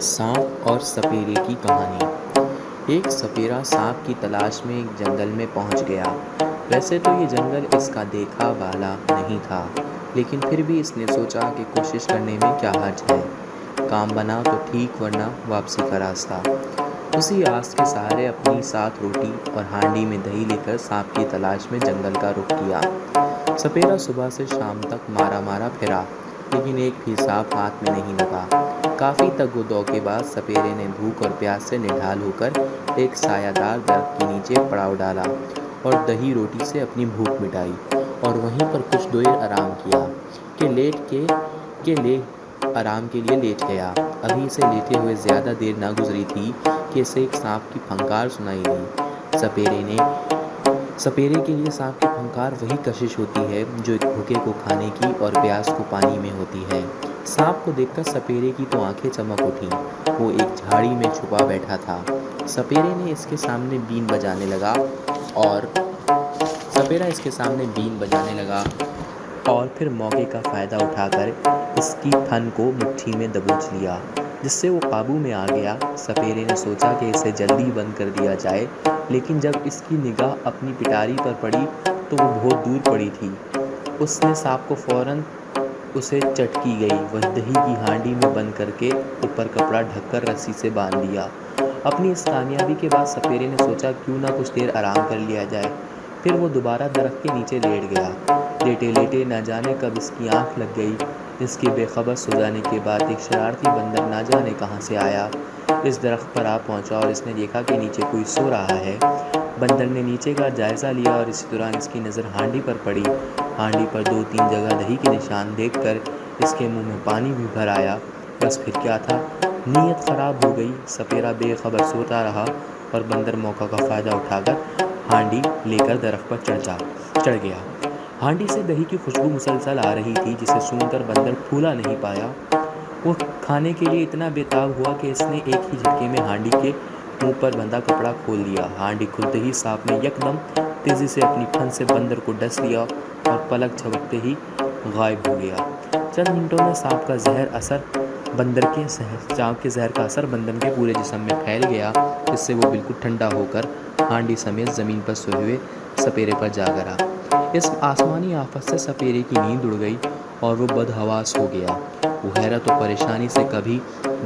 سانپ اور سپیرے کی کہانی۔ ایک سپیرا سانپ کی تلاش میں ایک جنگل میں پہنچ گیا۔ ویسے تو یہ جنگل اس کا دیکھا والا نہیں تھا، لیکن پھر بھی اس نے سوچا کہ کوشش کرنے میں کیا حرج ہے، کام بنا تو ٹھیک ورنہ واپسی کا راستہ۔ اسی آس کے سہارے اپنی ساتھ روٹی اور ہانڈی میں دہی لے کر سانپ کی تلاش میں جنگل کا رخ کیا۔ سپیرا صبح سے شام تک مارا پھرا، لیکن ایک بھی سانپ ہاتھ میں نہیں لگا۔ کافی تگ و دو کے بعد سپیرے نے بھوک اور پیاس سے نڈھال ہو کر ایک سایہ دار درخت کے نیچے پڑاؤ ڈالا اور دہی روٹی سے اپنی بھوک مٹائی، اور وہیں پر کچھ دیر آرام کیا آرام کے لیے لیٹ گیا۔ ابھی اسے لیٹے ہوئے زیادہ دیر نہ گزری تھی کہ اسے ایک سانپ کی پھنکار سنائی دی۔ سپیرے کے لیے سانپ کی پھنکار وہی کشش ہوتی ہے جو ایک بھوکے کو کھانے کی اور پیاس کو پانی میں ہوتی ہے۔ سانپ کو دیکھ کر سپیرے کی تو آنکھیں چمک اٹھیں۔ وہ ایک جھاڑی میں چھپا بیٹھا تھا۔ سپیرا اس کے سامنے بین بجانے لگا اور پھر موقع کا فائدہ اٹھا کر اس کی تھن کو مٹھی میں دبوچ لیا، جس سے وہ قابو میں آ گیا۔ سپیرے نے سوچا کہ اسے جلدی بند کر دیا جائے، لیکن جب اس کی نگاہ اپنی پٹاری پر پڑی تو وہ بہت دور پڑی تھی۔ اس نے سانپ کو فوراً اسے چٹکی گئی۔ وہ دہی کی ہانڈی میں بند کر کے اوپر کپڑا ڈھک کر رسی سے باندھ دیا۔ اپنی اس کامیابی کے بعد سپیرے نے سوچا کیوں نہ کچھ دیر آرام کر لیا جائے۔ پھر وہ دوبارہ درخت کے نیچے لیٹ گیا۔ لیٹے لیٹے نہ جانے کب اس کی آنکھ لگ گئی۔ اس کے بے خبر سو جانے کے بعد ایک شرارتی بندر نہ جانے کہاں سے آیا، اس درخت پر آ پہنچا اور اس نے دیکھا کہ نیچے کوئی سو رہا ہے۔ بندر نے نیچے کا جائزہ لیا اور اسی دوران اس کی نظر ہانڈی پر پڑی۔ ہانڈی پر 2-3 جگہ دہی کے نشان دیکھ کر اس کے منہ میں پانی بھی بھر آیا۔ بس پھر کیا تھا، نیت خراب ہو گئی۔ سپیرا بے خبر سوتا رہا اور بندر موقع کا فائدہ اٹھا کر ہانڈی لے کر درخت پر چڑھ گیا۔ ہانڈی سے دہی کی خوشبو مسلسل آ رہی تھی، جسے سونگھ کر بندر پھولا نہیں پایا۔ وہ کھانے کے لیے اتنا بے تاب ہوا کہ اس نے ایک ہی جھٹکے میں ہانڈی کے منہ پر بندھا کپڑا کھول دیا۔ ہانڈی کھلتے ہی سانپ نے یکدم تیزی سے اپنی پھن سے بندر کو ڈس لیا اور پلک جھپکتے ہی غائب ہو گیا۔ چند منٹوں میں سانپ کے زہر کا اثر بندر کے پورے جسم میں پھیل گیا، جس سے وہ بالکل ٹھنڈا ہو کر ہانڈی سمیت زمین پر سوئے ہوئے سپیرے پر جا گرا۔ اس آسمانی آفت سے سپیرے کی نیند اڑ گئی اور وہ بدحواس ہو گیا۔ وہ حیرت و پریشانی سے کبھی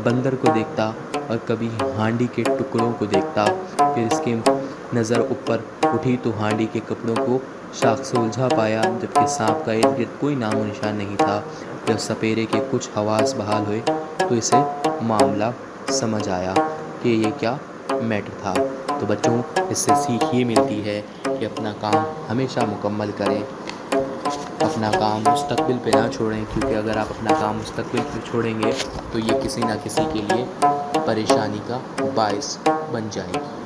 بندر کو دیکھتا اور کبھی ہانڈی کے ٹکڑوں کو دیکھتا۔ پھر اس کی نظر اوپر اٹھی تو ہانڈی کے کپڑوں کو شاخ سے الجھا پایا، جبکہ سانپ کا ارد گرد کوئی نام و نشان نہیں تھا۔ جب سپیرے کے کچھ حواس بحال ہوئے تو اسے معاملہ سمجھ آیا کہ یہ کیا میٹر تھا۔ تو بچوں، اس سے سیکھ یہ ملتی ہے کہ اپنا کام ہمیشہ مکمل کریں، اپنا کام مستقبل پہ نہ چھوڑیں، کیونکہ اگر آپ اپنا کام مستقبل پہ چھوڑیں گے تو یہ کسی نہ کسی کے لیے پریشانی کا باعث بن جائے گی۔